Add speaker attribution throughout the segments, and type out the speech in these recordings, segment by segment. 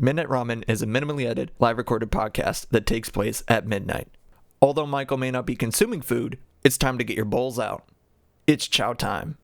Speaker 1: Midnight Ramen is a minimally edited, live recorded podcast that takes place at midnight. Although Michael may not be consuming food, it's time to get your bowls out. It's chow time.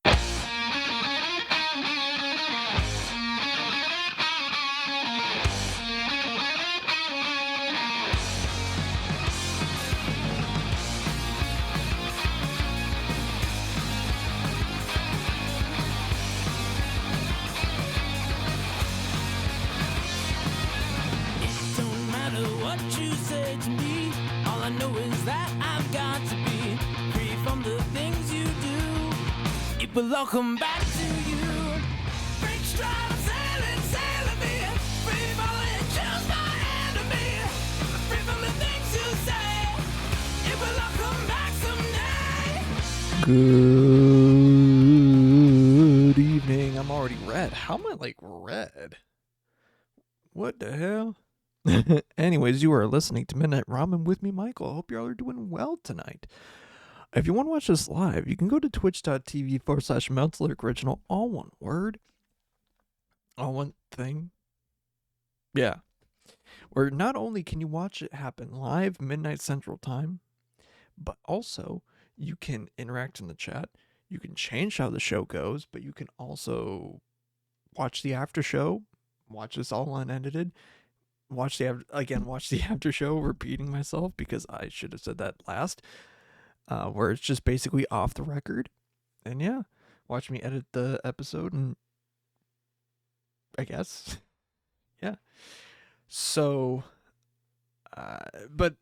Speaker 2: But welcome back to you. Break stride, sailing me. Free falling, choose my enemy. Free from the things you say. It will all come back someday.
Speaker 1: Good evening. I'm already red. How am I like red? What the hell? Anyways, you are listening to Midnight Ramen with me, Michael. I hope you all are doing well tonight. If you want to watch this live, you can go to twitch.tv/MeltzLurkOriginal, all one word, all one thing. Yeah. Where not only can you watch it happen live, midnight Central Time, but also you can interact in the chat. You can change how the show goes, but you can also watch the after show, watch this all unedited, watch the after show, repeating myself because I should have said that last. Where it's just basically off the record. And yeah, watch me edit the episode and I guess, yeah. So, but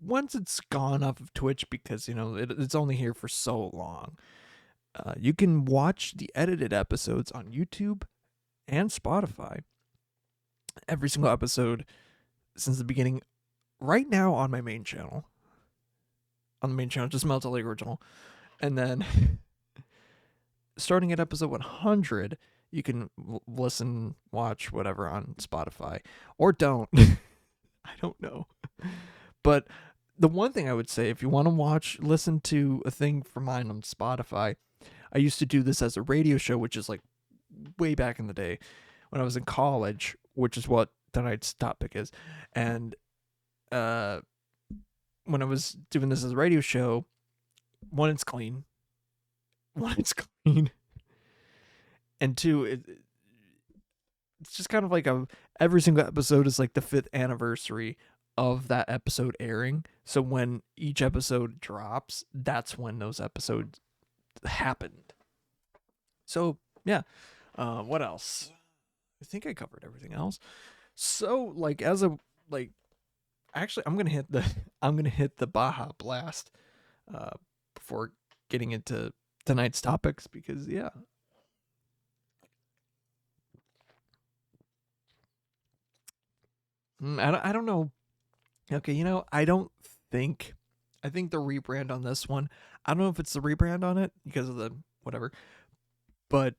Speaker 1: once it's gone off of Twitch, because, you know, it's only here for so long, you can watch the edited episodes on YouTube and Spotify. Every single episode since the beginning, right now on my main channel. On the main channel, just Melted Lake Original. And then starting at episode 100, you can listen, watch, whatever on Spotify. Or don't. I don't know. But the one thing I would say, if you want to listen to a thing for mine on Spotify, I used to do this as a radio show, which is like way back in the day when I was in college, which is what tonight's topic is. And, when I was doing this as a radio show, one, it's clean. And two, it's just kind of like every single episode is like the 5th anniversary of that episode airing. So when each episode drops, that's when those episodes happened. So yeah, what else? I think I covered everything else. So actually, I'm gonna hit the Baja Blast before getting into tonight's topics because yeah. I don't know. Okay, you know, I think the rebrand on this one, I don't know if it's the rebrand on it because of the whatever, but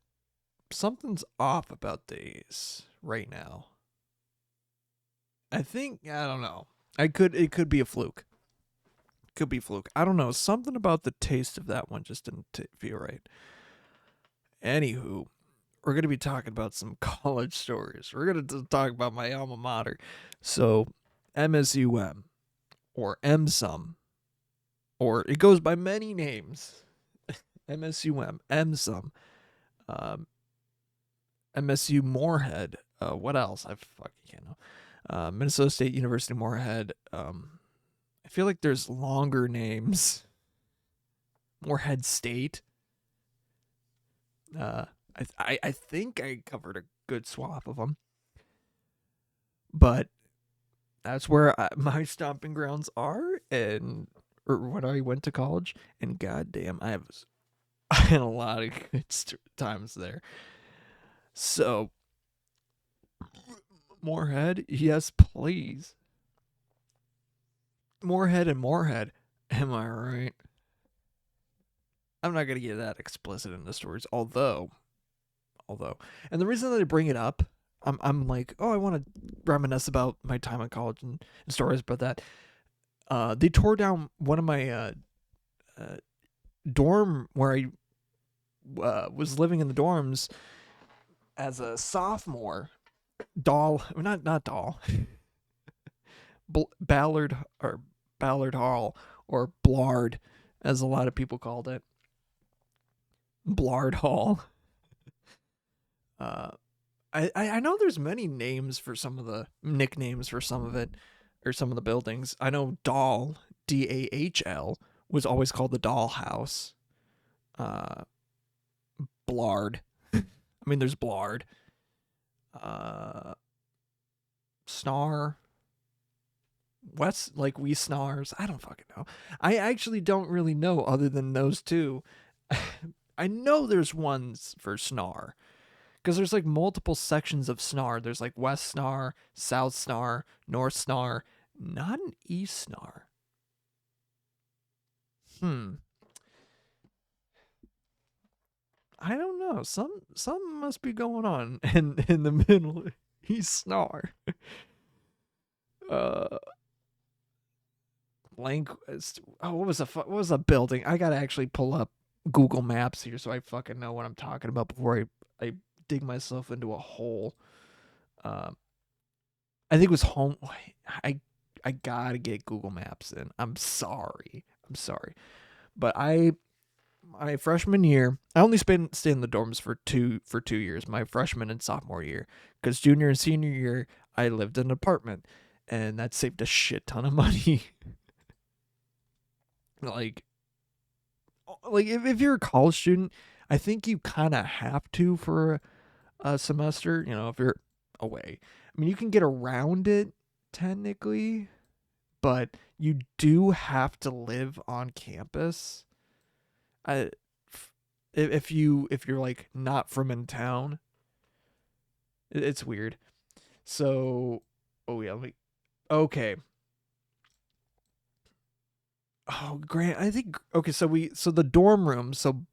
Speaker 1: something's off about these right now. I don't know. It could be a fluke. Could be a fluke. I don't know. Something about the taste of that one just didn't feel right. Anywho, we're going to be talking about some college stories. We're going to talk about my alma mater. So, MSUM, or MSUM, or it goes by many names. MSUM, MSUM, MSU Moorhead. What else? I fucking can't know. Minnesota State University Moorhead. I feel like there's longer names. Moorhead State. I think I covered a good swath of them. But that's where my stomping grounds are, or when I went to college. And goddamn, I had a lot of good times there. So, Moorhead, yes, please. Moorhead and Moorhead, am I right? I'm not gonna get that explicit in the stories, although, and the reason that I bring it up, I'm like, oh, I want to reminisce about my time in college and stories about that. They tore down one of my dorm where I was living in the dorms as a sophomore. Doll, not Doll, Ballard or Ballard Hall or Blard, as a lot of people called it, Blard Hall. Uh, I know there's many names for some of the nicknames for some of it, or some of the buildings. I know Doll, Dahl, was always called the Doll House. Uh, Blard. I mean, there's Blard. Uh, Snar. West, like we snars. I don't fucking know. I actually don't really know other than those two. I know there's ones for Snar because there's like multiple sections of Snar. There's like West Snar, South Snar, North Snar, not an East Snar. Hmm. I don't know. Some must be going on in the middle. East Snar. Uh, Blank. Oh, what was a building? I gotta actually pull up Google Maps here so I fucking know what I'm talking about before I dig myself into a hole. Um, I think it was home. I I gotta get Google Maps in. I'm sorry, but I my freshman year, I only stayed in the dorms for 2 years, my freshman and sophomore year, because junior and senior year I lived in an apartment, and that saved a shit ton of money. like if you're a college student, I think you kind of have to for a semester. If you're away, I mean, you can get around it technically, but you do have to live on campus. I, if you're like not from in town, it's weird. So, oh yeah, okay. Oh, Grant, I think okay. So the dorm room, so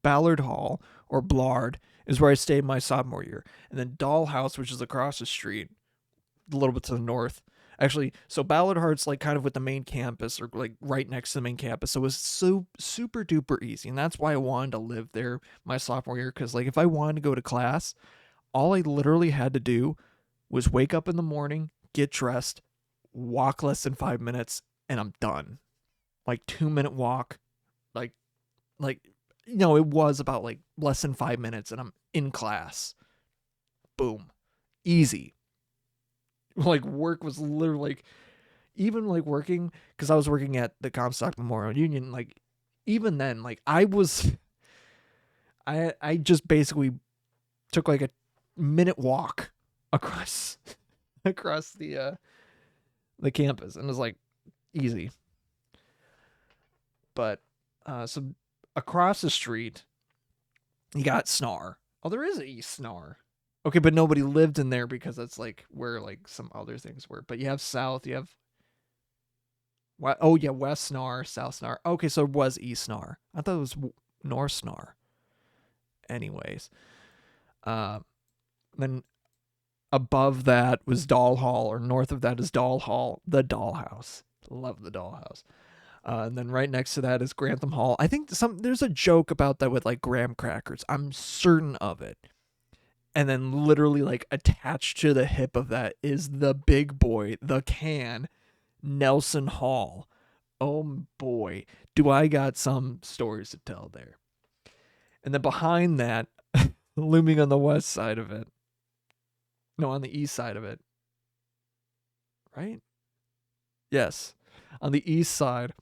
Speaker 1: Ballard Hall or Blard is where I stayed my sophomore year, and then Dollhouse, which is across the street, a little bit to the north. Actually, so Ballard Hart's like kind of with the main campus or like right next to the main campus. So it was so super duper easy. And that's why I wanted to live there my sophomore year. Cause like if I wanted to go to class, all I literally had to do was wake up in the morning, get dressed, walk less than 5 minutes, and I'm done. Like 2 minute walk. Like like it was about like less than 5 minutes and I'm in class. Boom. Easy. Like work was literally like even like working because I was working at the Comstock Memorial Union. Like even then, like I just basically took like a minute walk across across the campus and it was like easy. But so across the street you got Snar. Oh, there is a East Snar. Okay, but nobody lived in there because that's like where like some other things were. But you have South, you have oh yeah, West Snar, South Snar. Okay, so it was East Snar. I thought it was North Snar. Anyways, uh, then above that was Doll Hall, or north of that is Doll Hall, the Dollhouse. Love the Dollhouse. And then right next to that is Grantham Hall. I think there's a joke about that with like graham crackers. I'm certain of it. And then literally like attached to the hip of that is the big boy, the can, Nelson Hall. Oh boy, do I got some stories to tell there. And then behind that, looming on the west side of it, no, on the east side of it, right? Yes, on the east side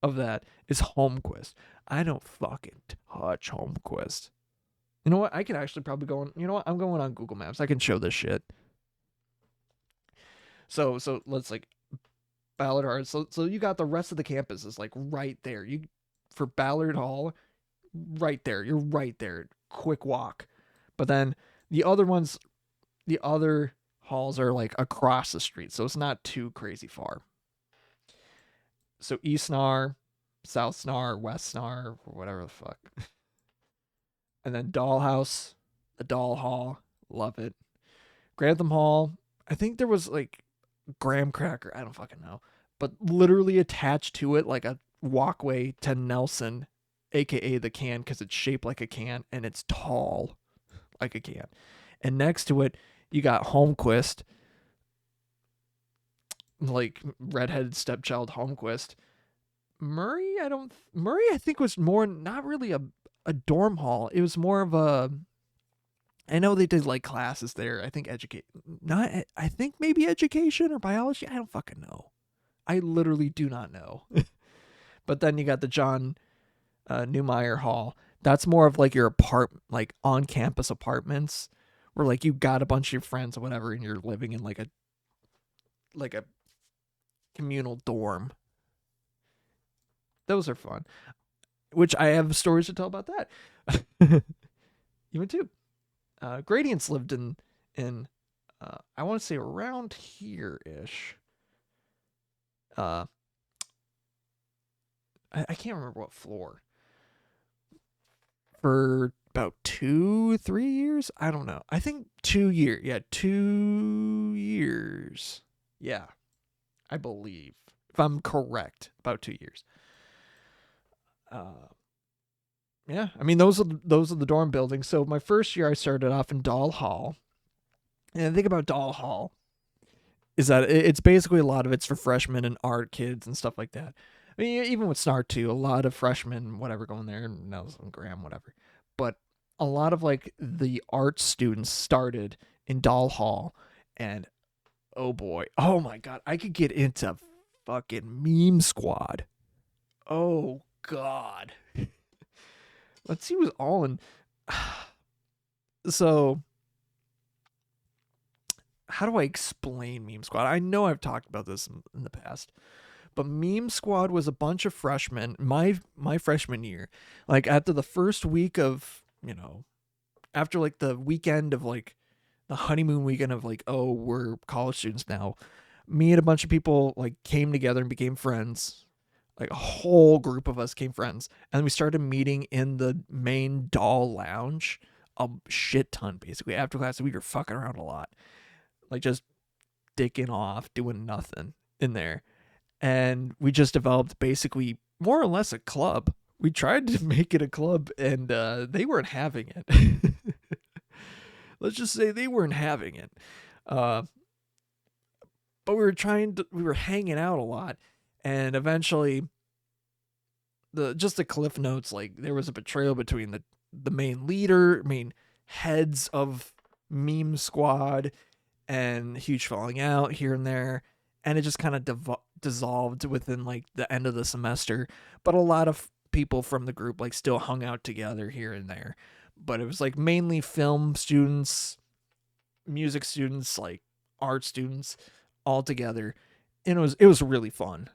Speaker 1: of that is Homequist. I don't fucking touch Homequist. You know what? I can actually probably go on. You know what? I'm going on Google Maps. I can show this shit. So let's like Ballard Hall. So you got the rest of the campus is like right there. You for Ballard Hall, right there. You're right there. Quick walk. But then the other ones, the other halls are like across the street, so it's not too crazy far. So East Snar, South Snar, West Snar, or whatever the fuck. And then Dollhouse, the Doll Hall, love it. Grantham Hall, I think there was like graham cracker, I don't fucking know, but literally attached to it like a walkway to Nelson, aka the can, because it's shaped like a can and it's tall like a can. And next to it You got Holmquist, like redheaded stepchild Holmquist. Murray I think was more not really a dorm hall. It was more of a, I know they did like classes there. I think educate not I think maybe education or biology. I don't fucking know. I literally do not know. But then you got the John Newmeyer Hall. That's more of like your like on campus apartments, where like you got a bunch of your friends or whatever, and you're living in like a communal dorm. Those are fun. Which I have stories to tell about that. Even too. Gradients lived in I want to say around here ish. Uh, I can't remember what floor. For about 2-3 years. I don't know. I think 2 years. Yeah, 2 years. Yeah, I believe, if I'm correct, about 2 years. Uh, yeah, I mean those are the dorm buildings. So my first year, I started off in Doll Hall, and the thing about Doll Hall is that it's basically a lot of it's for freshmen and art kids and stuff like that. I mean, even with SNART too, a lot of freshmen, whatever, going there, Nelson Graham, whatever. But a lot of like the art students started in Doll Hall, and oh boy, oh my god, I could get into fucking Meme Squad. Oh god, let's see who's all in. So how do I explain Meme Squad? I know I've talked about this in the past, but Meme Squad was a bunch of freshmen. My freshman year, like after the first week of after like the weekend of like the honeymoon weekend of like, oh, we're college students now. Me and a bunch of people like came together and became friends. Like a whole group of us came friends, and we started meeting in the main doll lounge a shit ton. Basically, after class, we were fucking around a lot, like just dicking off, doing nothing in there, and we just developed basically more or less a club. We tried to make it a club, and they weren't having it. Let's just say they weren't having it. Uh, but we were hanging out a lot, and eventually, the cliff notes, like there was a betrayal between the main heads of Meme Squad, and huge falling out here and there, and it just kind of dissolved within like the end of the semester. But a lot of people from the group like still hung out together here and there, but it was like mainly film students, music students, like art students, all together, and it was really fun.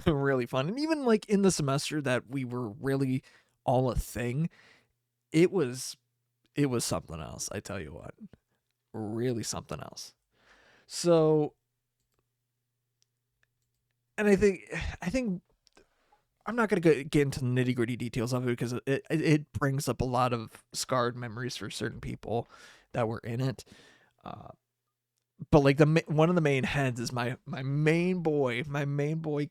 Speaker 1: Really fun. And even like in the semester that we were really all a thing, it was it was something else, I tell you what. Really something else. So, and I think I'm not gonna get into the nitty gritty details of it, because it brings up a lot of scarred memories for certain people that were in it. Uh, but like one of the main heads is my main boy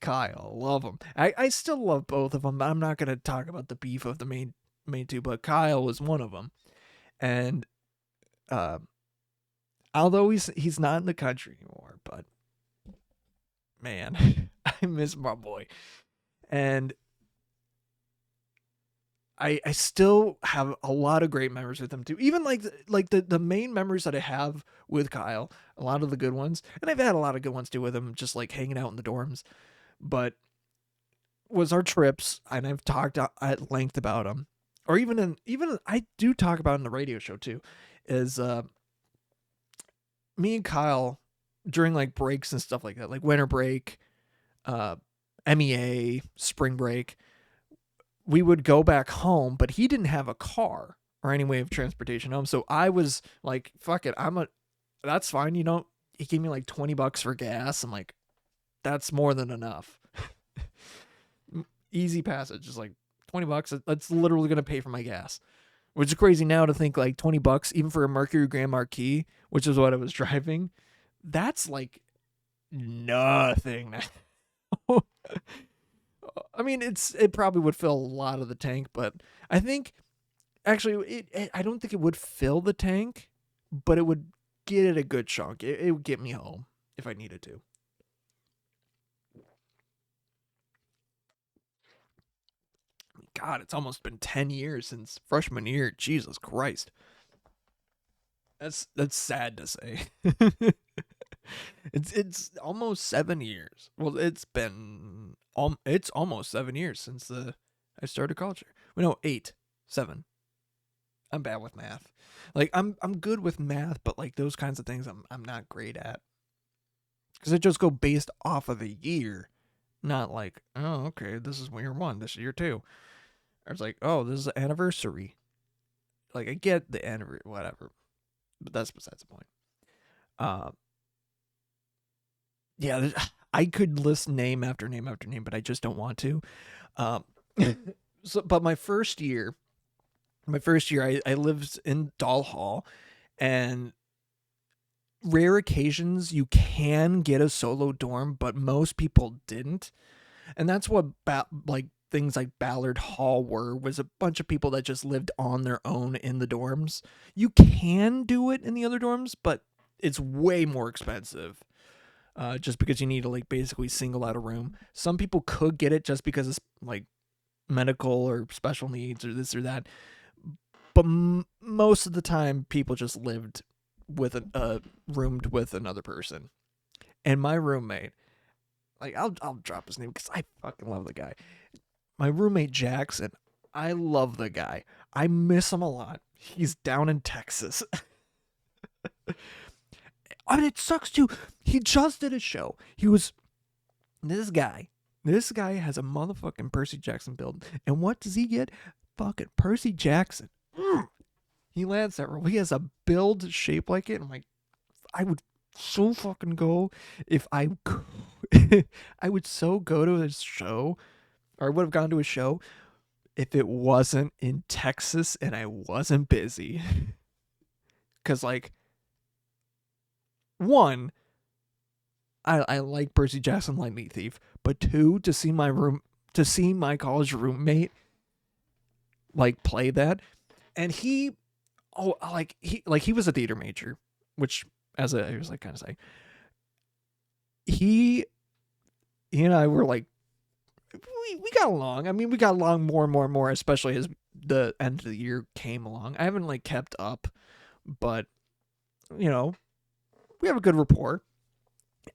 Speaker 1: Kyle. Love him. I still love both of them. But I'm not gonna talk about the beef of the main two, but Kyle was one of them. And uh, although he's not in the country anymore, but man, I miss my boy. And I still have a lot of great memories with him too. Even like the main memories that I have with Kyle, a lot of the good ones, and I've had a lot of good ones too with him, just like hanging out in the dorms. But was our trips, and I've talked at length about them, or even I do talk about it in the radio show too. Is me and Kyle during like breaks and stuff like that, like winter break, uh, MEA, spring break, we would go back home, but he didn't have a car or any way of transportation home. So I was like, fuck it. That's fine. He gave me like $20 for gas. I'm like, that's more than enough. Easy passage. Just like $20. That's literally going to pay for my gas, which is crazy now to think like $20, even for a Mercury Grand Marquis, which is what I was driving. That's like nothing. I mean, it probably would fill a lot of the tank, but I think actually I don't think it would fill the tank, but it would get it a good chunk. It would get me home if I needed to. God, it's almost been 10 years since freshman year. Jesus Christ. That's sad to say. It's almost 7 years. Well, it's almost 7 years since I started college. Well, no, 8, 7. I'm bad with math. Like I'm good with math, but like those kinds of things I'm not great at. Because I just go based off of the year, not like, oh, okay, this is year 1, this is year 2. I was like, oh, this is the anniversary. Like I get the anniversary, whatever, but that's besides the point. Uh, yeah, I could list name after name after name, but I just don't want to. Um, but my first year, I lived in Doll Hall, and rare occasions you can get a solo dorm, but most people didn't, and that's what like things like Ballard Hall was a bunch of people that just lived on their own in the dorms. You can do it in the other dorms, but it's way more expensive. Just because you need to like basically single out a room. Some people could get it just because it's like medical or special needs or this or that, but most of the time people just lived with roomed with another person. And my roommate, like I'll drop his name because I fucking love the guy. My roommate Jackson, I love the guy. I miss him a lot. He's down in Texas. I mean, it sucks too. He just did a show. He was this guy. This guy has a motherfucking Percy Jackson build, and what does he get? Fucking Percy Jackson. He lands that role. He has a build shaped like it. I'm like, I would so fucking go if I could. I would so go to his show, or I would have gone to a show if it wasn't in Texas and I wasn't busy. Cause like, one, I like Percy Jackson Lightning Thief, but two, to see my college roommate like play that, and he was a theater major, which I was like kind of saying, he and I were like, we got along. I mean, we got along more and more and more, especially as the end of the year came along. I haven't like kept up, but you know, we have a good rapport.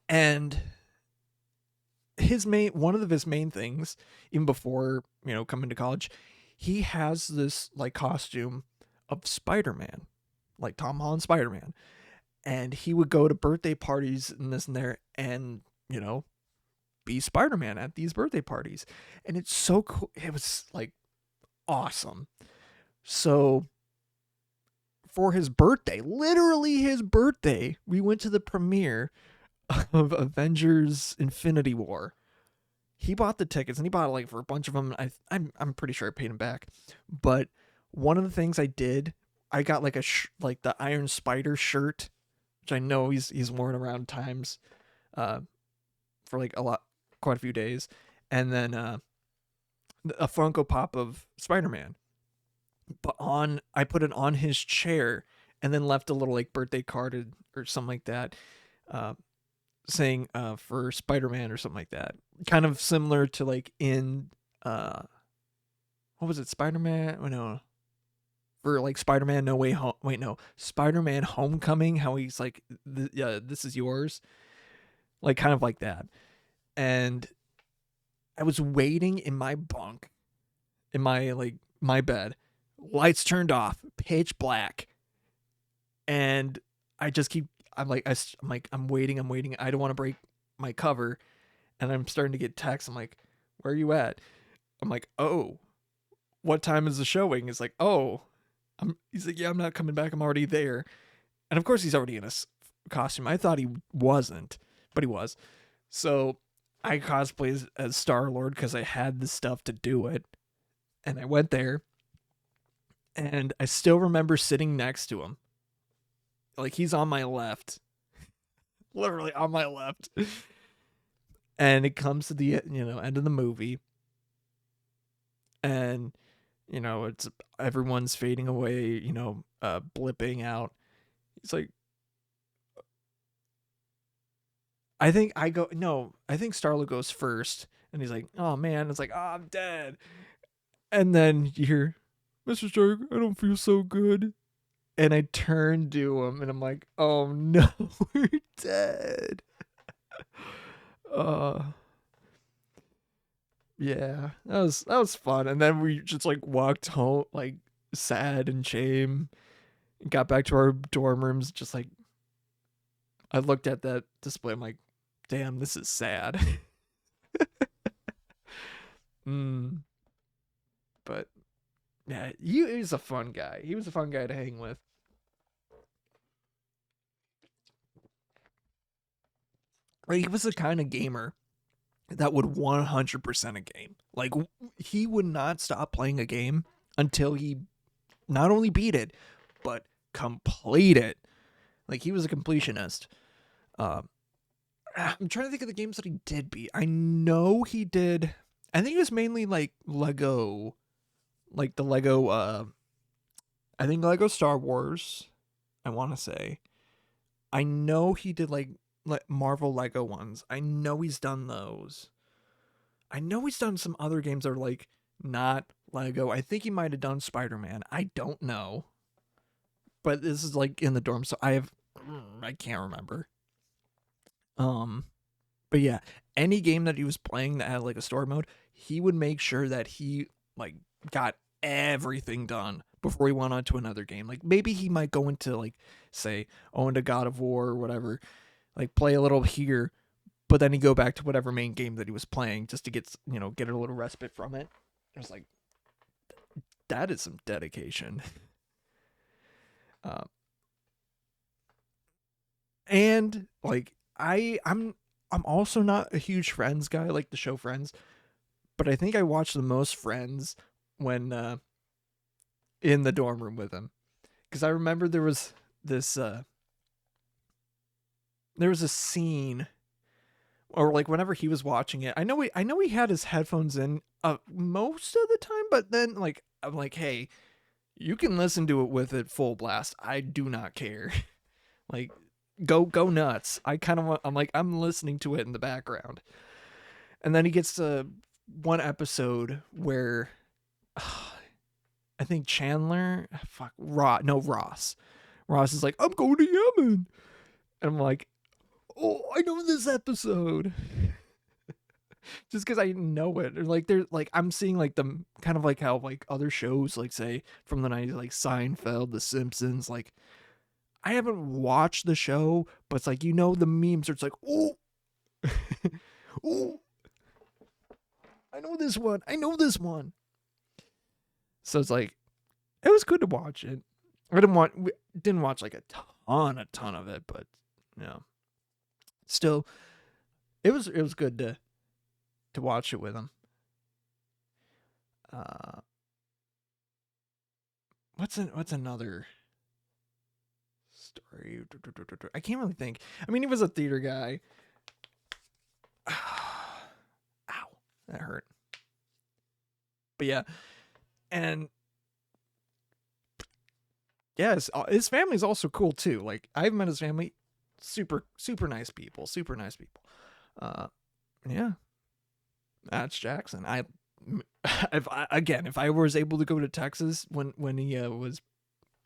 Speaker 1: And one of his main things, even before coming to college, he has this like costume of Spider-Man, like Tom Holland Spider-Man, and he would go to birthday parties and this and there, and be Spider-Man at these birthday parties, and it's so cool. It was like awesome. So for his birthday, literally his birthday, we went to the premiere of Avengers Infinity War. He bought the tickets, and he bought it like for a bunch of them. I'm pretty sure I paid him back. But one of the things I did, I got like like the Iron Spider shirt, which I know he's worn around times, for like quite a few days, and then a Funko Pop of Spider-Man. But I put it on his chair, and then left a little like birthday card or something like that, saying for Spider-Man or something like that. Kind of similar to like in what was it, Spider-Man? Oh, no. For like Spider-Man No Way Home. Wait, no. Spider-Man Homecoming, how he's like, this is yours. Like kind of like that. And I was waiting in my bunk, in my bed, lights turned off, pitch black. And I just I'm waiting. I don't want to break my cover. And I'm starting to get texts. I'm like, where are you at? I'm like, oh, what time is the showing? It's like, oh, he's like, yeah, I'm not coming back. I'm already there. And of course he's already in a costume. I thought he wasn't, but he was. So I cosplayed as Star-Lord because I had the stuff to do it. And I went there, and I still remember sitting next to him. Like, he's on my left. Literally on my left. And it comes to the end of the movie, and it's everyone's fading away, blipping out, He's like, I think I go, no, I think Starla goes first. And he's like, oh man. It's like, oh, I'm dead. And then you hear, Mr. Stark, I don't feel so good. And I turn to him and I'm like, oh no, we're dead. Uh, yeah, that was fun. And then we just like walked home, like sad and shame, and got back to our dorm rooms. Just like, I looked at that display. I'm like, damn, this is sad. mm, but yeah, he is a fun guy. He was a fun guy to hang with. Like, he was the kind of gamer that would 100% a game. Like, he would not stop playing a game until he not only beat it, but complete it. Like, he was a completionist. Um, I'm trying to think of the games that he did beat. I know he did. I think it was mainly like Lego, like the Lego. I think Lego Star Wars. I want to say. I know he did like Marvel Lego ones. I know he's done those. I know he's done some other games that are like not Lego. I think he might have done Spider-Man. I don't know. But this is like in the dorm, so I can't remember. Um but yeah, any game that he was playing that had like a story mode, he would make sure that he like got everything done before he went on to another game. Like maybe he might go into like say into God of War or whatever, like play a little here, but then he go back to whatever main game that he was playing just to get a little respite from it. I was like, that is some dedication. Uh, and like I'm also not a huge Friends guy, like the show Friends, but I think I watched the most Friends when in the dorm room with him, because I remember this there was a scene, or like whenever he was watching it, I know he had his headphones in most of the time, but then like I'm like, hey, you can listen to it with it full blast. I do not care. Like go nuts. I kind of want. I'm like I'm listening to it in the background, and then he gets to one episode where I think Chandler, Ross. Ross is like, I'm going to Yemen, and I'm like, oh, I know this episode. Just because I know it, or like they're like I'm seeing like the kind of like how like other shows like say from the '90s like Seinfeld, The Simpsons. Like I haven't watched the show, but it's like the memes. Are it's like oh, oh, I know this one. I know this one. So it's like it was good to watch it. We didn't watch like a ton of it, but still, it was good to watch it with him. Uh, what's another story? I can't really think. I mean, he was a theater guy. Ow, that hurt. But yeah, and yeah, his family's also cool too. Like I've met his family, super nice people, super nice people. Uh, yeah, that's Jackson. If I was able to go to Texas when he was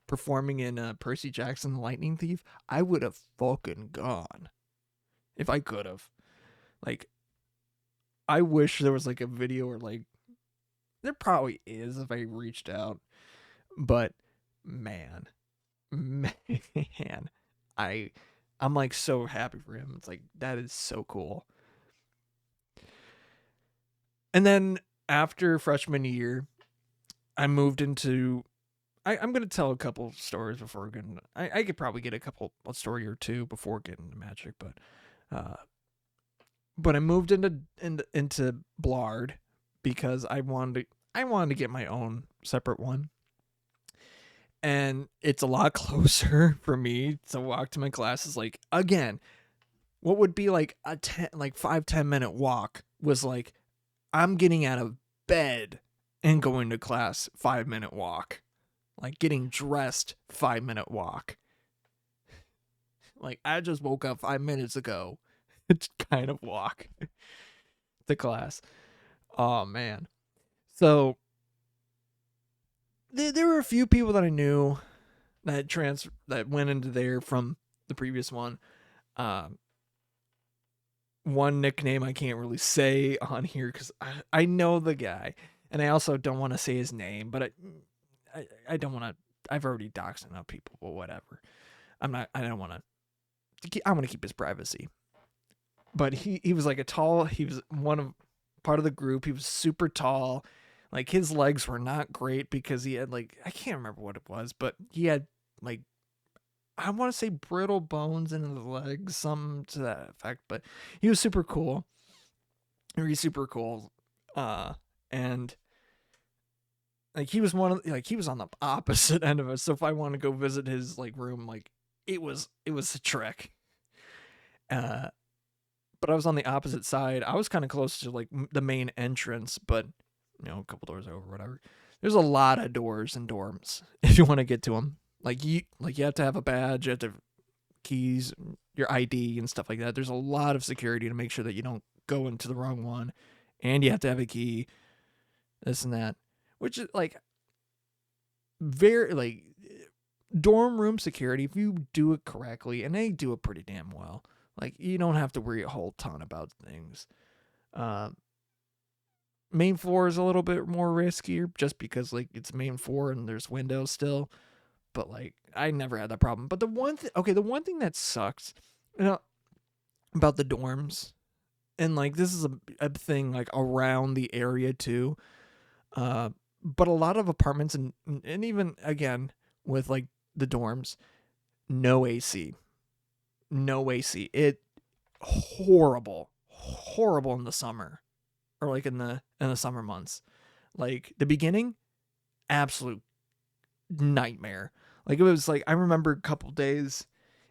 Speaker 1: performing in Percy Jackson, the Lightning Thief, I would have fucking gone if I could have. Like, I wish there was like a video or like there probably is if I reached out, but man, man, I I'm like so happy for him. It's like that is so cool. And then after freshman year, I moved into. I'm gonna tell a couple stories before getting. I could probably get a story or two before getting to magic, uh, but I moved into Blard because I wanted to get my own separate one, and it's a lot closer for me to walk to my classes. Like again, what would be like a 5-10 minute walk was like I'm getting out of bed and going to class 5-minute walk. Like getting dressed 5-minute walk. Like, I just woke up 5 minutes ago to kind of walk to class. Oh man. So there were a few people that I knew that went into there from the previous one. Um, One nickname I can't really say on here because I know the guy, and I also don't want to say his name, but I don't want to. I've already doxed enough people, but whatever. I'm not. I don't want to. I want to keep his privacy. But he was like a tall. He was part of the group. He was super tall. Like his legs were not great because he had like I can't remember what it was, but he had like I want to say brittle bones in his legs, some to that effect. But he was super cool. He's super cool. And like he was he was on the opposite end of us. So if I want to go visit his like room, like it was a trek. Uh, but I was on the opposite side. I was kind of close to like the main entrance, but a couple doors over, whatever. There's a lot of doors and dorms if you want to get to them. You have to have a badge, you have to have keys, your ID and stuff like that. There's a lot of security to make sure that you don't go into the wrong one, and you have to have a key, this and that, which is like very like dorm room security. If you do it correctly, and they do it pretty damn well, like you don't have to worry a whole ton about things. Uh, Main floor is a little bit more riskier just because like it's main floor and there's windows still. But like I never had that problem. But the one thing that sucks, about the dorms, and like this is a thing like around the area too. But a lot of apartments and even again with like the dorms, no AC, no AC. It horrible in the summer or like in the summer months. Like the beginning, absolute nightmare. Like it was like I remember a couple days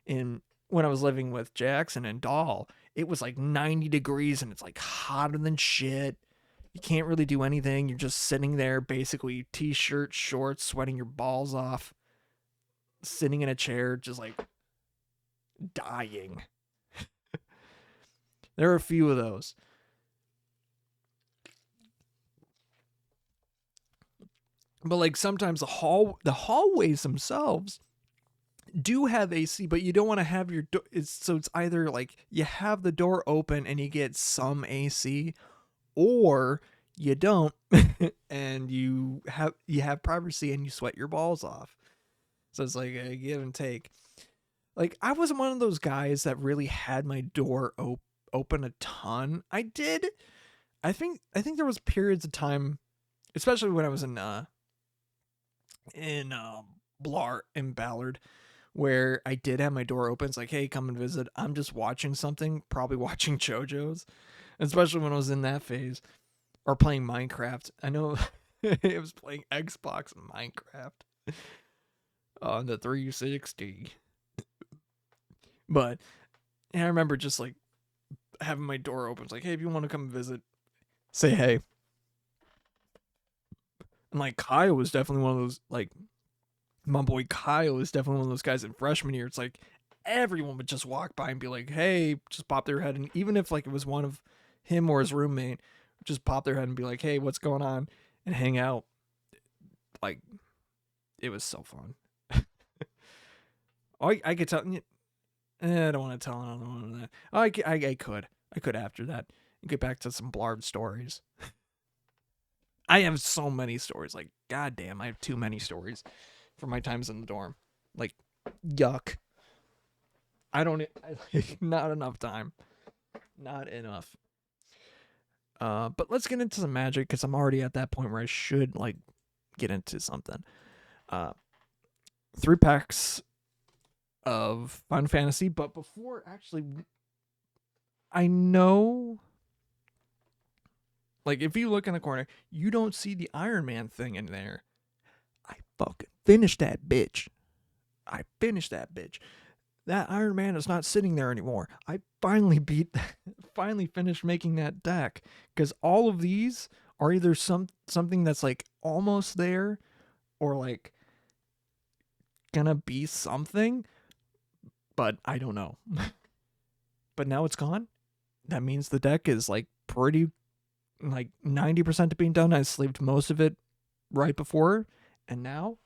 Speaker 1: in when I was living with Jackson and Doll, it was like 90 degrees and it's like hotter than shit. You can't really do anything. You're just sitting there basically t-shirt, shorts, sweating your balls off, sitting in a chair just like dying. There are a few of those. But like sometimes the hallways themselves do have AC, but you don't want to have your door. So it's either like you have the door open and you get some AC, or you don't, and you have privacy and you sweat your balls off. So it's like a give and take. Like I wasn't one of those guys that really had my door open a ton. I did. I think there was periods of time, especially when I was in Blar in Ballard, where I did have my door open. It's like, hey, come and visit. I'm just watching something, probably watching JoJo's, especially when I was in that phase, or playing Minecraft. I know it was playing Xbox and Minecraft on the 360. But I remember just like having my door open. It's like, hey, if you want to come visit, say hey. And like Kyle was definitely one of those, like my boy Kyle is definitely one of those guys in freshman year. It's like everyone would just walk by and be like, hey, just pop their head. And even if like it was one of him or his roommate, just pop their head and be like, hey, what's going on? And hang out. Like, it was so fun. I could tell. I don't want to tell anyone that. I could. I could after that. Get back to some Blarb stories. I have so many stories. Like, goddamn, I have too many stories from my times in the dorm. Like, yuck. Not enough time. Not enough. But let's get into some magic because I'm already at that point where I should, like, get into something. 3 packs of Final Fantasy, but before actually, I know. Like, if you look in the corner, you don't see the Iron Man thing in there. I fucking finished that bitch. That Iron Man is not sitting there anymore. I finally finished making that deck. Because all of these are either something that's, like, almost there, or, like, gonna be something. but I don't know. But now it's gone. That means the deck is like pretty, like 90% of being done. I slaved most of it right before, and now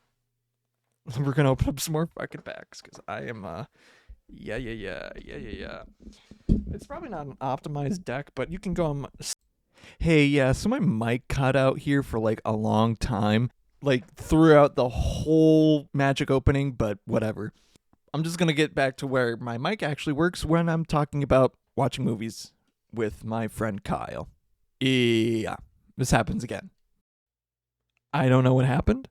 Speaker 1: we're gonna open up some more fucking packs because I am yeah. It's probably not an optimized deck, but you can go on. Hey, yeah, so my mic cut out here for like a long time, like throughout the whole Magic opening, but whatever. I'm just gonna get back to where my mic actually works when I'm talking about watching movies with my friend Kyle. Yeah, this happens again. I don't know what happened.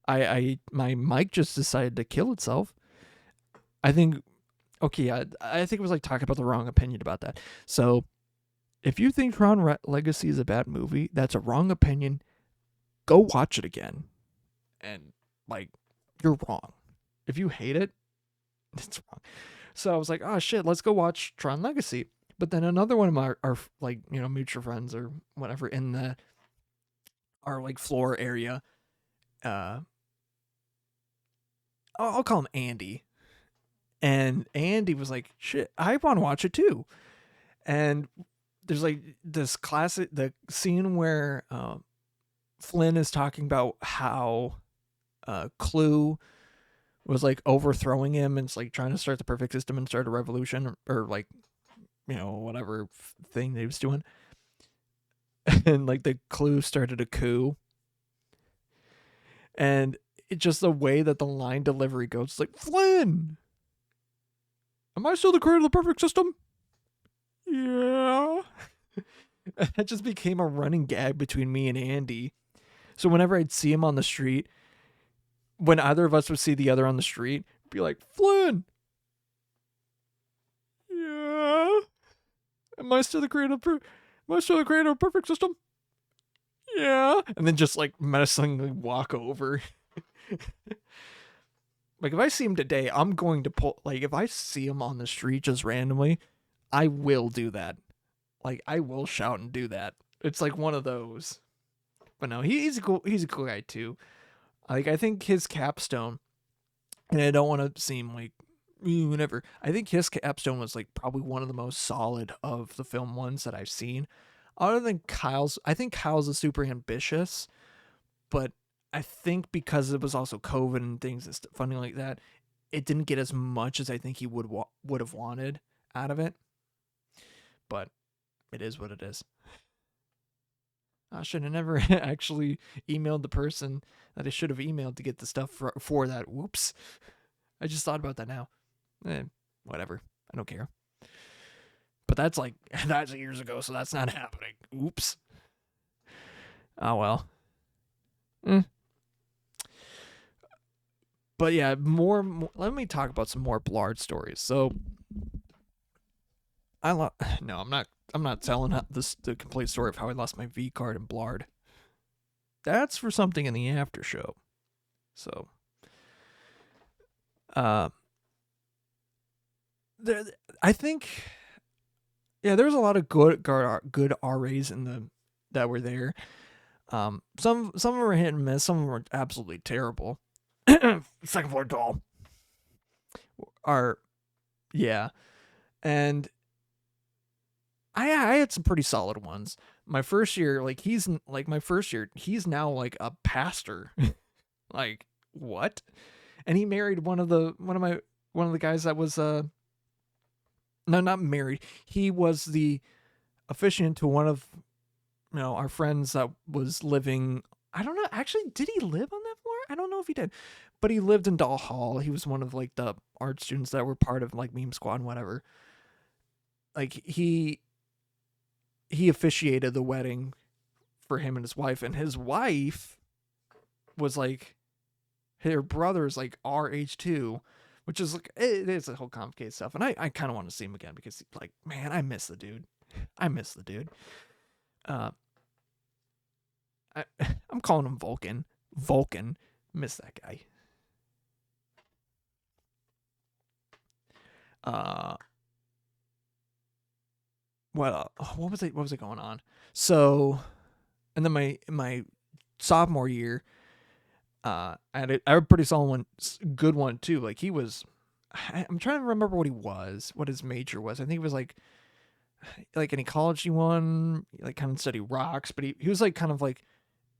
Speaker 1: My mic just decided to kill itself. I think okay, I think it was like talking about the wrong opinion about that. So if you think Tron Legacy is a bad movie, that's a wrong opinion. Go watch it again. And like, you're wrong. If you hate it, it's wrong. So I was like, oh shit, let's go watch Tron Legacy. But then another one of our like, you know, mutual friends or whatever in the our like floor area, uh I'll call him Andy. And Andy was like, shit, I want to watch it too. And there's like this classic the scene where Flynn is talking about how Clue was like overthrowing him and it's like trying to start the perfect system and start a revolution or like, you know, whatever thing that he was doing. And like the Clue started a coup. And it's just the way that the line delivery goes, like, Flynn, am I still the creator of the perfect system? Yeah. That just became a running gag between me and Andy. So whenever I'd see him on the street, when either of us would see the other on the street, be like, Flynn, yeah. Am I still the creator of a perfect system? Yeah. And then just like menacingly walk over. Like if I see him today, I'm going to pull like if I see him on the street just randomly, I will do that. Like I will shout and do that. It's like one of those. But no, he's a cool guy too. Like I think his capstone, and I don't want to seem like whatever. I think his capstone was like probably one of the most solid of the film ones that I've seen. Other than Kyle's, I think Kyle's is super ambitious, but I think because it was also COVID and things and funding like that, it didn't get as much as I think he would have wanted out of it. But it is what it is. I should have never actually emailed the person that I should have emailed to get the stuff for that. Whoops. I just thought about that now. Whatever. I don't care. But that's years ago, so that's not happening. Oops. Oh well. But yeah, more. Let me talk about some more Blard stories. So, no, I'm not telling the complete story of how I lost my V card in Blard. That's for something in the after show. So, I think, yeah, there's a lot of good RAs that were there. Some of them were hit and miss. Some of them were absolutely terrible. Second floor doll. Yeah, and I had some pretty solid ones. My first year, he's now like a pastor. Like what? And he married one of the guys that was no, not married. He was the officiant to one of our friends that was living. I don't know. Actually, did he live on that floor? I don't know if he did, but he lived in Doll Hall. He was one of like the art students that were part of like Meme Squad and whatever. Like he officiated the wedding for him and his wife was like her brother's like RH2, which is like it is a whole complicated stuff. And I kind of want to see him again because like man, I miss the dude. I'm calling him Vulcan. Miss that guy. What was it going on? So, and then my sophomore year, I had a pretty solid one, good one too. Like he was I'm trying to remember what his major was. I think it was like an ecology one, like kind of study rocks, but he was like kind of like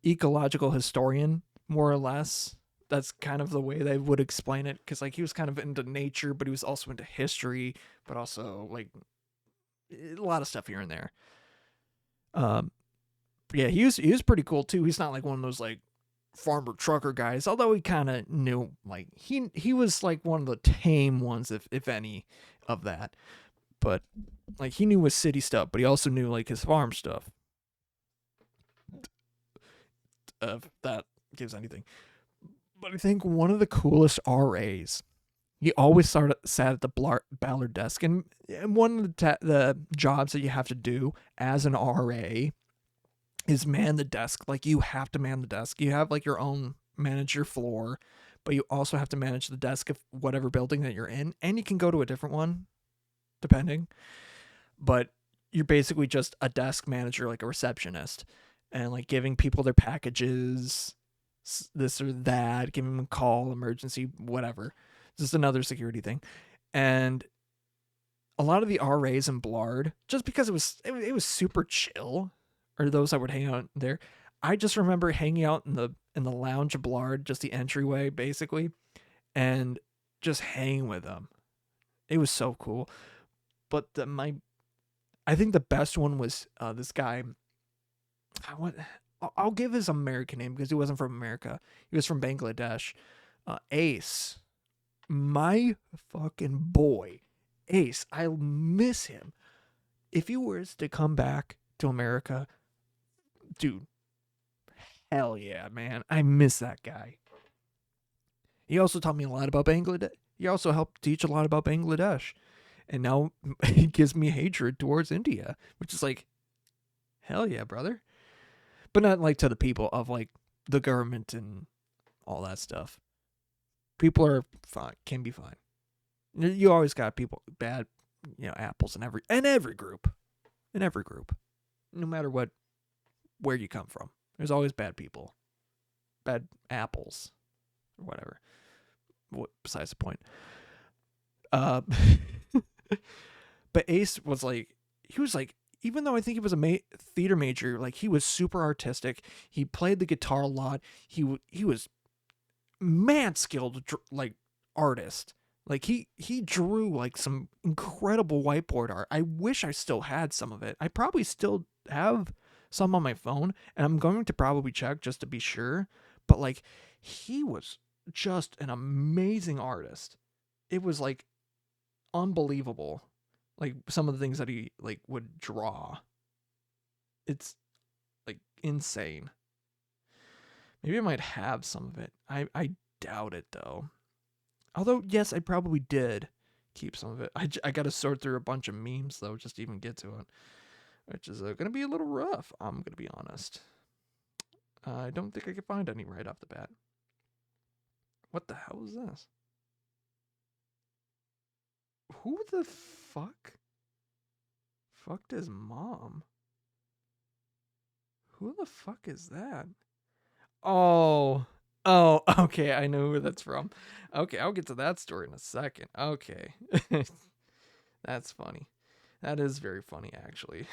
Speaker 1: ecological historian, more or less. That's kind of the way they would explain it, because like he was kind of into nature, but he was also into history, but also like a lot of stuff here and there. Um, yeah, he was pretty cool too. He's not like one of those like farmer trucker guys, although he kind of knew like he was like one of the tame ones, if any, of that. But like he knew his city stuff, but he also knew like his farm stuff. If that gives anything. But I think one of the coolest RAs, he always sat at the Ballard desk, and one of the jobs that you have to do as an RA is man the desk. Like you have to man the desk. You have like your own manager floor, but you also have to manage the desk of whatever building that you're in, and you can go to a different one depending. But you're basically just a desk manager, like a receptionist, and like giving people their packages, this or that, giving them a call, emergency, whatever. Just another security thing. And a lot of the RAs in Blard, just because it was super chill, or those that would hang out there. I just remember hanging out in the lounge of Blard, just the entryway basically, and just hanging with them. It was so cool. But I think the best one was this guy. What I'll give his American name because he wasn't from America. He was from Bangladesh. Ace, my fucking boy, Ace. I miss him. If he was to come back to America, dude, hell yeah, man. I miss that guy. He also taught me a lot about Bangladesh. He also helped teach a lot about Bangladesh. And now he gives me hatred towards India, which is like, hell yeah, brother. But not like to the people of like the government and all that stuff. People are fine, can be fine. You always got people bad, apples in every group, no matter where you come from. There's always bad people, bad apples, or whatever. Besides the point. Uh, but Ace was like, he was like, even though I think he was a theater major, like he was super artistic. He played the guitar a lot. He was man skilled like artist. Like he drew like some incredible whiteboard art. I wish I still had some of it. I probably still have some on my phone, and I'm going to probably check just to be sure. But like he was just an amazing artist. It was like unbelievable. Like some of the things that he like would draw. It's like insane. Maybe I might have some of it. I doubt it though. Although yes, I probably did keep some of it. I got to sort through a bunch of memes though just to even get to it, which is going to be a little rough. I'm going to be honest. I don't think I can find any right off the bat. What the hell is this? Who the fuck fucked his mom? Who the fuck is that? Oh, okay. I know who that's from. Okay, I'll get to that story in a second. Okay. That's funny. That is very funny, actually.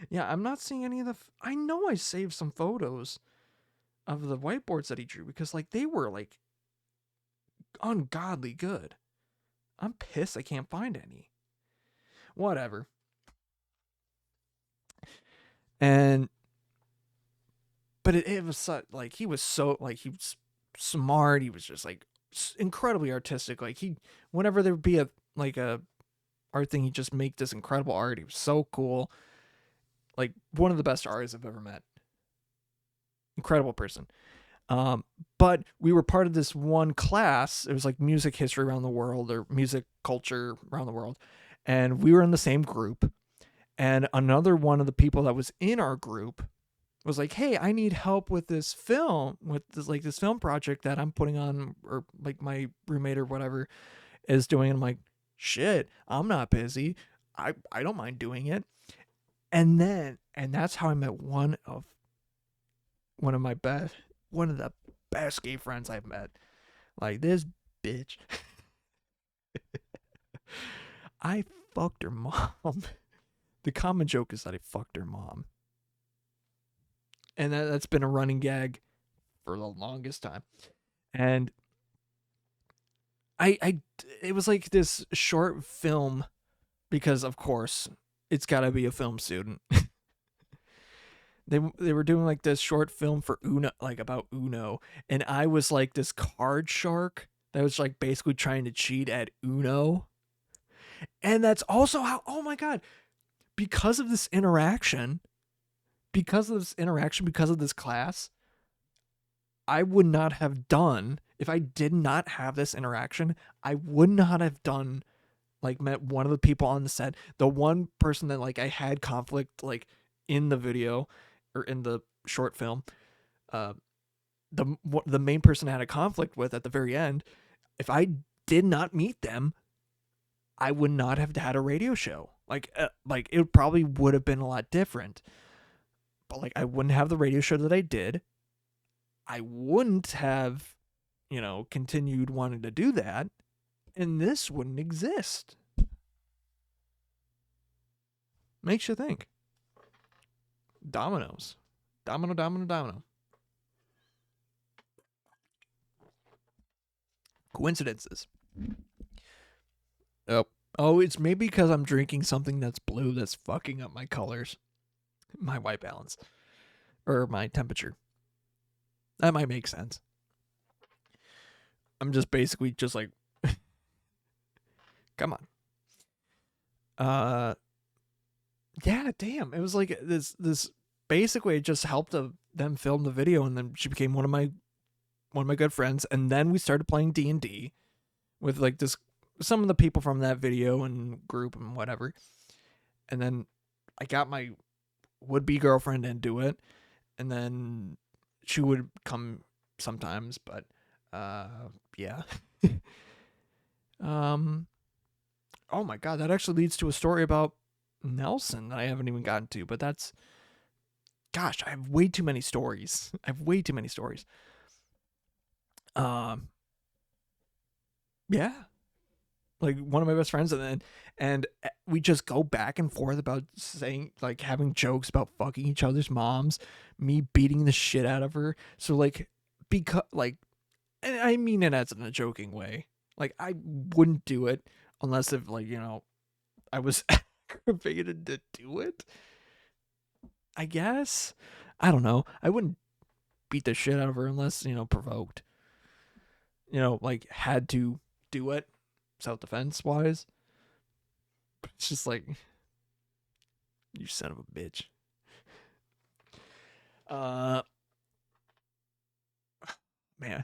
Speaker 1: Yeah, I'm not seeing any of the. I know I saved some photos of the whiteboards that he drew because, like, they were, like, ungodly good. I'm pissed I can't find any. Whatever. And but it was such, like he was so like he was smart. He was just like incredibly artistic. Like whenever there would be a art thing, he'd just make this incredible art. He was so cool. Like one of the best artists I've ever met. Incredible person. But we were part of this one class. It was like music history around the world or music culture around the world, and we were in the same group. And another one of the people that was in our group was like, "Hey, I need help with this film, this film project that I'm putting on, or like my roommate or whatever is doing." And I'm like, "Shit, I'm not busy. I don't mind doing it." And that's how I met one of the best gay friends I've met. Like this bitch. I fucked her mom. The common joke is that I fucked her mom. And that's been a running gag for the longest time. And it was like this short film because, of course, it's got to be a film student. They were doing like this short film for Uno, like about Uno, and I was like this card shark that was like basically trying to cheat at Uno. And that's also how, oh my god, because of this interaction, because of this class, I would not have done, if I did not have this interaction, I would not have done, like, met one of the people on the set, the one person that, like, I had conflict, like, in the video, or in the short film, the main person I had a conflict with at the very end, if I did not meet them, I would not have had a radio show. Like it probably would have been a lot different. But, like, I wouldn't have the radio show that I did. I wouldn't have, continued wanting to do that. And this wouldn't exist. Makes you think. Dominoes. Domino. Coincidences. Oh, it's maybe because I'm drinking something that's blue that's fucking up my colors. My white balance. Or my temperature. That might make sense. I'm just basically just like, come on. Yeah, damn. It was like this basically it just helped them film the video, and then she became one of my good friends, and then we started playing D&D with like some of the people from that video and group and whatever. And then I got my would-be girlfriend into it, and then she would come sometimes, but yeah. Oh my god, that actually leads to a story about Nelson that I haven't even gotten to, but that's, gosh, I have way too many stories. Yeah. Like, one of my best friends, and we just go back and forth about saying, like, having jokes about fucking each other's moms, me beating the shit out of her. So, like, because, like, and I mean it as in a joking way. Like, I wouldn't do it unless if, like, I was aggravated to do it. I guess. I don't know. I wouldn't beat the shit out of her unless, provoked. Like, had to do it, self-defense wise. But it's just like, you son of a bitch. Man.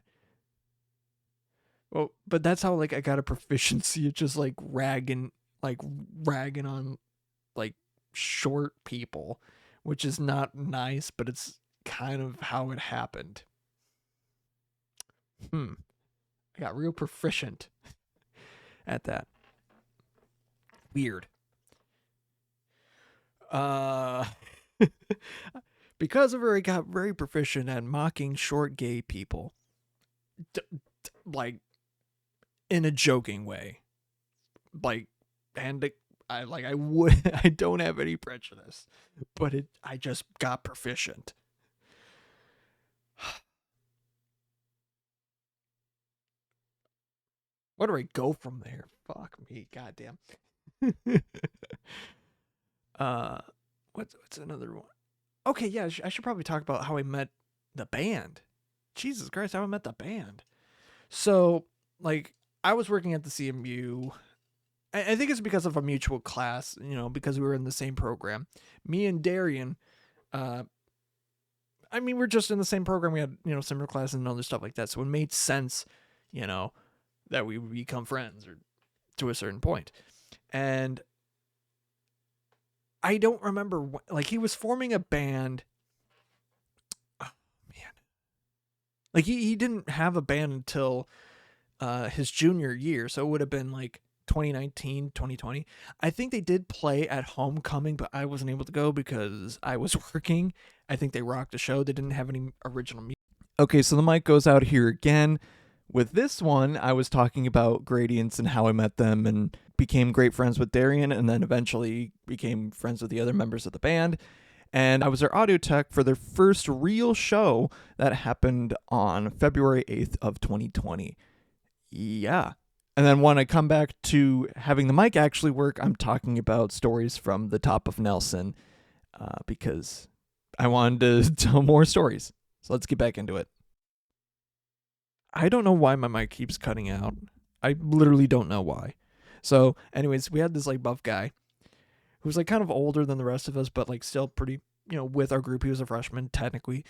Speaker 1: Well, but that's how, like, I got a proficiency of just like ragging on, like, short people, which is not nice, but it's kind of how it happened. I got real proficient at that. Weird. Because of her, I got very proficient at mocking short gay people. Like, in a joking way. Like, and I don't have any prejudice, but I just got proficient. Where do I go from there? Fuck me, goddamn. What's another one? Okay, yeah, I should probably talk about how I met the band. Jesus Christ, how I met the band. So, like, I was working at the CMU. I think it's because of a mutual class, because we were in the same program. Me and Darian, we're just in the same program. We had, similar classes and other stuff like that. So it made sense, that we would become friends, or to a certain point. And I don't remember, like, he was forming a band. Oh, man. Like, he didn't have a band until his junior year. So it would have been like 2019, 2020. I think they did play at homecoming, but I wasn't able to go because I was working. I think they rocked the show. They didn't have any original music. Okay, so the mic goes out here again. With this one, I was talking about gradients and how I met them and became great friends with Darian and then eventually became friends with the other members of the band. And I was their audio tech for their first real show that happened on February 8th of 2020. Yeah. And then when I come back to having the mic actually work, I'm talking about stories from the top of Nelson because I wanted to tell more stories. So let's get back into it. I don't know why my mic keeps cutting out. I literally don't know why. So, anyways, we had this like buff guy who was like kind of older than the rest of us, but like still pretty, with our group. He was a freshman technically,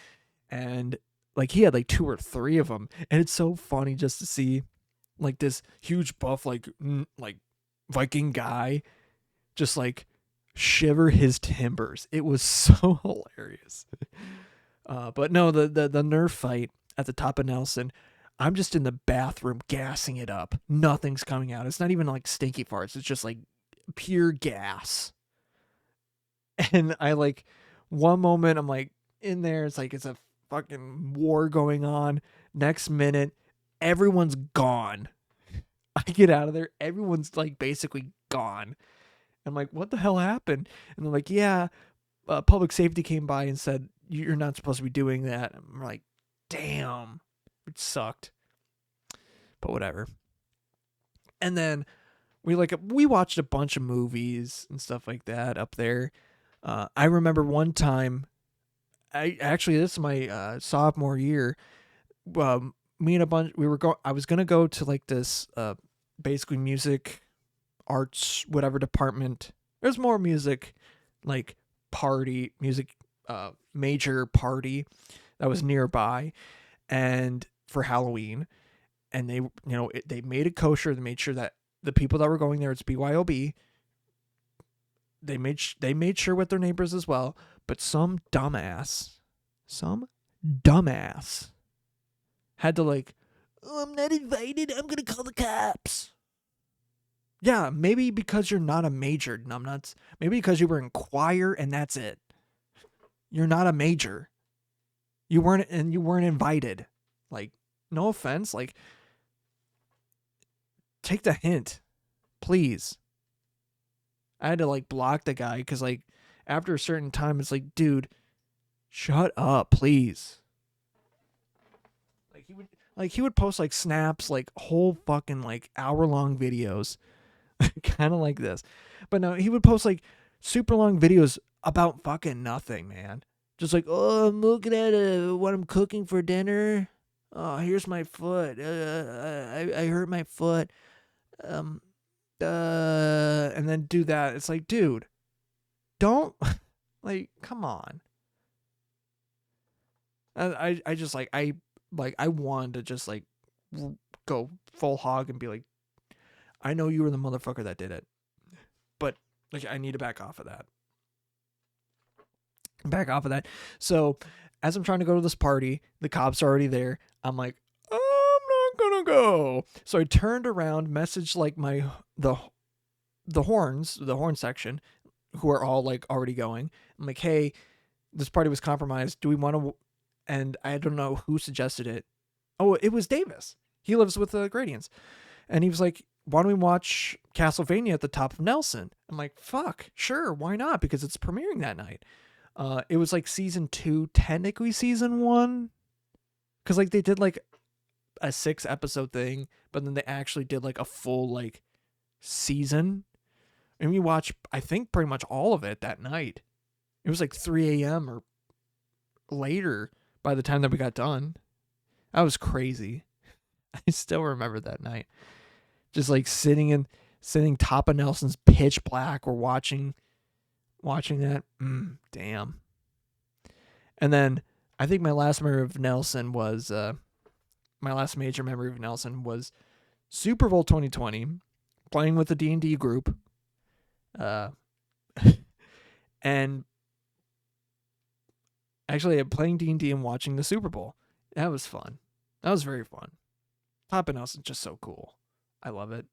Speaker 1: and like he had like 2 or 3 of them, and it's so funny just to see like this huge buff like Viking guy just like shiver his timbers. It was so hilarious. But no, the Nerf fight at the top of Nelson. I'm just in the bathroom gassing it up. Nothing's coming out. It's not even like stinky farts. It's just like pure gas. And I like one moment I'm like in there. It's like it's a fucking war going on. Next minute, everyone's gone. I get out of there. Everyone's like basically gone. I'm like, what the hell happened? And they're like, yeah, public safety came by and said you're not supposed to be doing that. I'm like, damn, it sucked, but whatever. And then we watched a bunch of movies and stuff like that up there. I remember one time, this is my sophomore year. Me and a bunch I was gonna go to like this basically music arts whatever department. There's more music like party music major party that was nearby and for Halloween, and they made it kosher. They made sure that the people that were going there, it's BYOB. They made sure with their neighbors as well, but some dumbass had to like, oh, I'm not invited, I'm gonna call the cops. Yeah, maybe because you're not a major, numbnuts. Maybe because you were in choir and that's it. You're not a major. You weren't invited. Like, no offense, like, take the hint, please. I had to like block the guy because like after a certain time, it's like, dude, shut up, please. Like he would post like snaps, like whole fucking like hour-long videos, kind of like this. But no, he would post like super long videos about fucking nothing, man. Just like, oh, I'm looking at what I'm cooking for dinner. Oh, here's my foot. I hurt my foot. And then do that. It's like, dude, don't like, come on. I just like I wanted to just like go full hog and be like, I know you were the motherfucker that did it, but like I need to back off of that. So as I'm trying to go to this party, the cops are already there. I'm like, I'm not gonna go. So I turned around, messaged like the horn section, who are all like already going. I'm like, hey, this party was compromised. Do we want to? And I don't know who suggested it. Oh, it was Davis. He lives with the Gradients, and he was like, why don't we watch Castlevania at the top of Nelson? I'm like, fuck, sure, why not? Because it's premiering that night. It was like season 2, technically season 1, because like they did like a 6-episode thing, but then they actually did like a full like season, and we watched I think pretty much all of it that night. It was like 3 a.m. or later by the time that we got done. That was crazy. I still remember that night, just like sitting top of Nelson's pitch black. We're watching that. Damn. And then I think my last memory of Nelson was my last major memory of Nelson was Super Bowl 2020, playing with the D&D group, and actually playing D&D and watching the Super Bowl. That was fun. That was very fun. Top of Nelson's just so cool. I love it.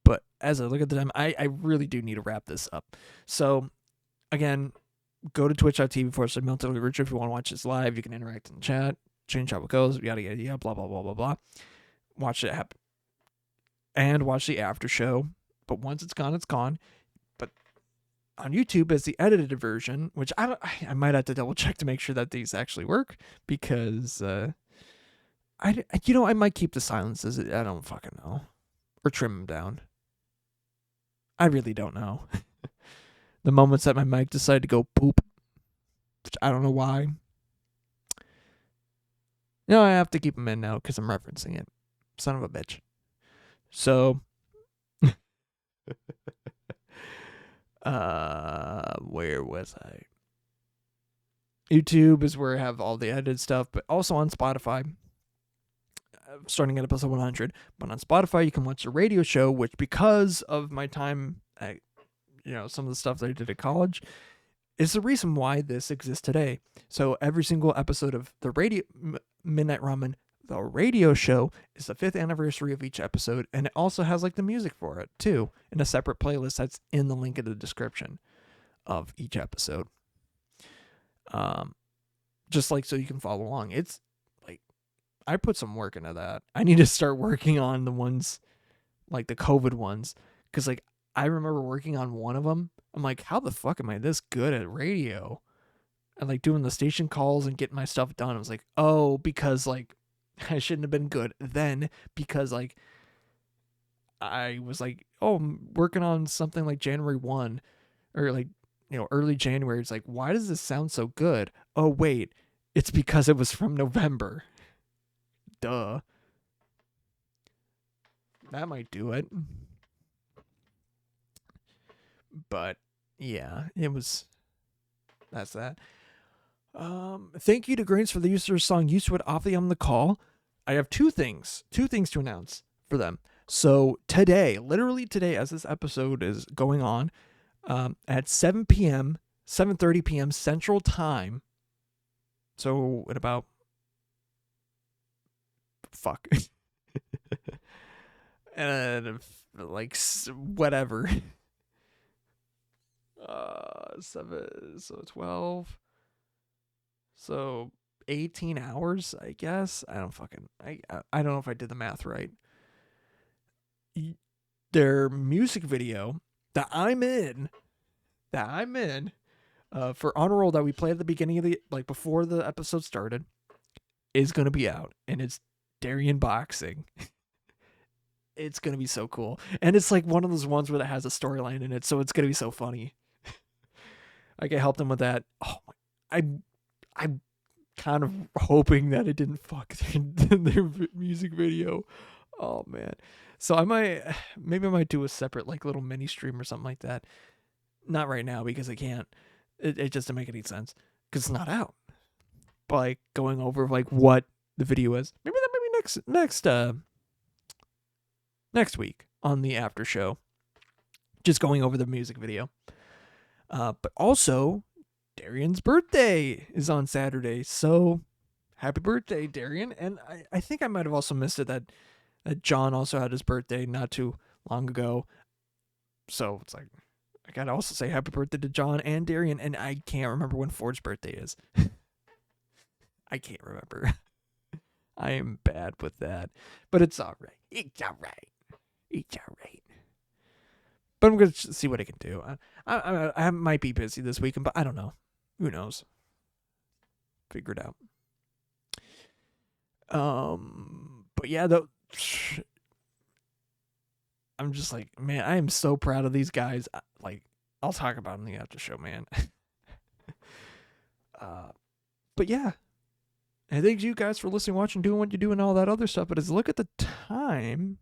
Speaker 1: But as I look at the time, I really do need to wrap this up. So, again, go to twitch.tv/MiltonRich if you want to watch this live. You can interact in the chat. change how it goes, yada yada yada, blah blah blah blah blah. Watch it happen, and watch the after show. But once it's gone, it's gone. But on YouTube is the edited version, which I might have to double check to make sure that these actually work, because I might keep the silences. I don't fucking know, or trim them down. I really don't know. The moments that my mic decided to go poop, which I don't know why. No, I have to keep them in now because I'm referencing it. Son of a bitch. So, where was I? YouTube is where I have all the edited stuff, but also on Spotify. Starting at episode 100, but on Spotify you can watch the radio show, which, because of my time at, some of the stuff that I did at college, is the reason why this exists today. So every single episode of the radio Midnight Ramen, the radio show, is the 5th anniversary of each episode, and it also has like the music for it too in a separate playlist that's in the link in the description of each episode. Just like so you can follow along. It's like I put some work into that. I need to start working on the ones like the COVID ones, because like I remember working on one of them. I'm like, how the fuck am I this good at radio? And like doing the station calls and getting my stuff done. I was like, oh, because like I shouldn't have been good then, because like I was like, oh, I'm working on something like January 1 or like, early January. It's like, why does this sound so good? Oh, wait, it's because it was from November. Duh. That might do it. But yeah, that's that. Thank you to Grains for the use of their song "Used to It" off the On the Call. I have two things to announce for them. So today, literally today, as this episode is going on, at 7 p.m., 7:30 p.m. Central Time. So at about and like whatever. 7, so 12. So 18 hours, I guess. I don't know if I did the math right. Their music video that I'm in, for Honor Roll that we played at the beginning of before the episode started, is going to be out, and it's Darian boxing. It's going to be so cool. And it's like one of those ones where it has a storyline in it, so it's going to be so funny. Like I helped them with that. Oh my, I'm kind of hoping that it didn't fuck their music video. Oh man. So I might do a separate like little mini stream or something like that. Not right now because I can't. It just doesn't make any sense because it's not out. But like going over like what the video is. Maybe next week on the after show. Just going over the music video. But also, Darian's birthday is on Saturday, so happy birthday, Darian. And I think I might have also missed it that John also had his birthday not too long ago. So it's like, I gotta also say happy birthday to John and Darian, and I can't remember when Ford's birthday is. I can't remember. I am bad with that, but it's all right. It's all right. But I'm going to see what I can do. I might be busy this weekend, but I don't know. Who knows? Figure it out. But yeah, I'm just like, man, I am so proud of these guys. Like, I'll talk about them in the after show, man. But yeah. And thank you guys for listening, watching, doing what you do, and all that other stuff. But as look at the time,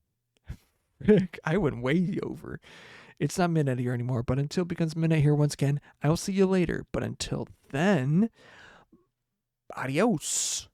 Speaker 1: I went way over. It's not midnight here anymore, but until it becomes midnight here once again, I will see you later. But until then, adios.